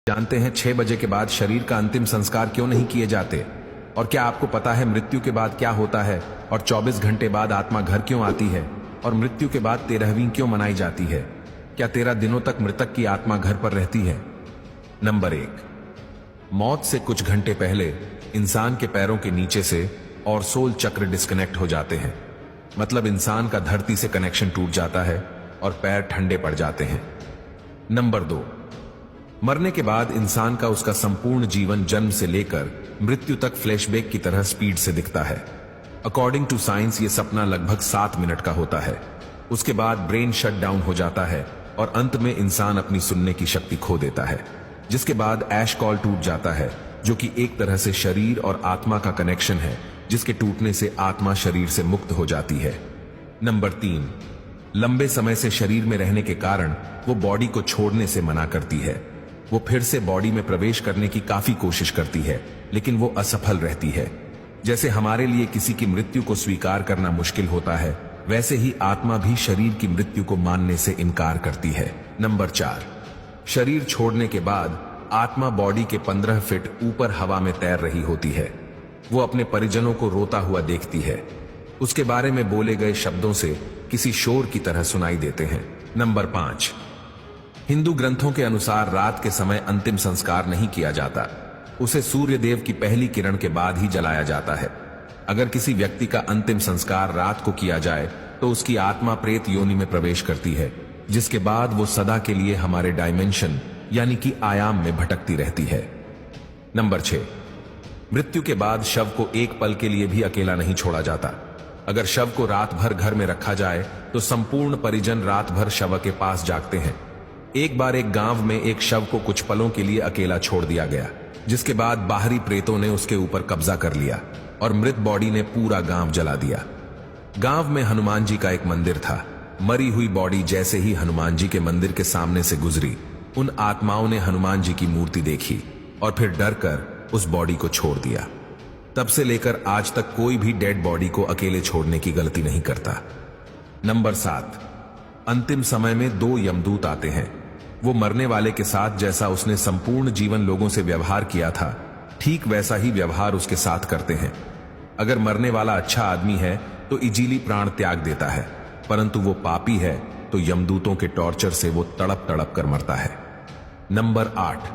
जानते हैं 6 बजे के बाद शरीर का अंतिम संस्कार क्यों नहीं किए जाते? और क्या आपको पता है मृत्यु के बाद क्या होता है? और 24 घंटे बाद आत्मा घर क्यों आती है? और मृत्यु के बाद 13वीं क्यों मनाई जाती है? क्या 13 दिनों तक मृतक की आत्मा घर पर रहती है? नंबर 1, मौत से कुछ घंटे पहले इंसान के पैरों के नीचे से और सोल चक्र डिस्कनेक्ट हो जाते हैं। मतलब इंसान का धरती से कनेक्शन टूट जाता है और पैर ठंडे पड़ जाते हैं। नंबर 2, मरने के बाद इंसान का उसका संपूर्ण जीवन जन्म से लेकर मृत्यु तक फ्लैशबैक की तरह स्पीड से दिखता है। अकॉर्डिंग टू साइंस ये सपना लगभग 7 मिनट का होता है। उसके बाद ब्रेन शट डाउन हो जाता है और अंत में इंसान अपनी सुनने की शक्ति खो देता है, जिसके बाद ऐश कॉल टूट जाता है, जो कि एक तरह से शरीर और आत्मा का कनेक्शन है, जिसके टूटने से आत्मा शरीर से मुक्त हो जाती है। नंबर 3, लंबे समय से शरीर में रहने के कारण वो बॉडी को छोड़ने से मना करती है। वो फिर से बॉडी में प्रवेश करने की काफी कोशिश करती है, लेकिन वो असफल रहती है। जैसे हमारे लिए किसी की मृत्यु को स्वीकार करना मुश्किल होता है, वैसे ही आत्मा भी शरीर की मृत्यु को मानने से इनकार करती है। नंबर 4, शरीर छोड़ने के बाद आत्मा बॉडी के 15 फीट ऊपर हवा में तैर रही होती है। वो अपने परिजनों को रोता हुआ देखती है। उसके बारे में बोले गए शब्दों से किसी शोर की तरह सुनाई देते हैं। नंबर 5, हिंदू ग्रंथों के अनुसार रात के समय अंतिम संस्कार नहीं किया जाता। उसे सूर्य देव की पहली किरण के बाद ही जलाया जाता है। अगर किसी व्यक्ति का अंतिम संस्कार रात को किया जाए तो उसकी आत्मा प्रेत योनि में प्रवेश करती है, जिसके बाद वो सदा के लिए हमारे डायमेंशन यानी कि आयाम में भटकती रहती है। नंबर 6, मृत्यु के बाद शव को एक पल के लिए भी अकेला नहीं छोड़ा जाता। अगर शव को रात भर घर में रखा जाए तो संपूर्ण परिजन रात भर शव के पास जागते हैं। एक बार एक गांव में एक शव को कुछ पलों के लिए अकेला छोड़ दिया गया, जिसके बाद बाहरी प्रेतों ने उसके ऊपर कब्जा कर लिया और मृत बॉडी ने पूरा गांव जला दिया। गांव में हनुमान जी का एक मंदिर था। मरी हुई बॉडी जैसे ही हनुमान जी के मंदिर के सामने से गुजरी, उन आत्माओं ने हनुमान जी की मूर्ति देखी और फिर डर कर उस बॉडी को छोड़ दिया। तब से लेकर आज तक कोई भी डेड बॉडी को अकेले छोड़ने की गलती नहीं करता। नंबर 7, अंतिम समय में 2 यमदूत आते हैं। वो मरने वाले के साथ जैसा उसने संपूर्ण जीवन लोगों से व्यवहार किया था, ठीक वैसा ही व्यवहार उसके साथ करते हैं। अगर मरने वाला अच्छा आदमी है तो इजीली प्राण त्याग देता है, परंतु वो पापी है तो यमदूतों के टॉर्चर से वो तड़प तड़प कर मरता है। नंबर 8,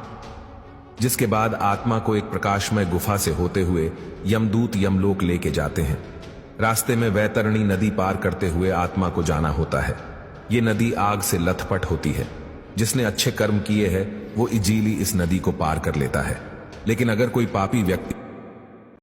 जिसके बाद आत्मा को एक प्रकाशमय गुफा से होते हुए यमदूत यमलोक लेके जाते हैं। रास्ते में वैतरणी नदी पार करते हुए आत्मा को जाना होता है। ये नदी आग से लथपथ होती है। जिसने अच्छे कर्म किए हैं वो इजीली इस नदी को पार कर लेता है, लेकिन अगर कोई पापी व्यक्ति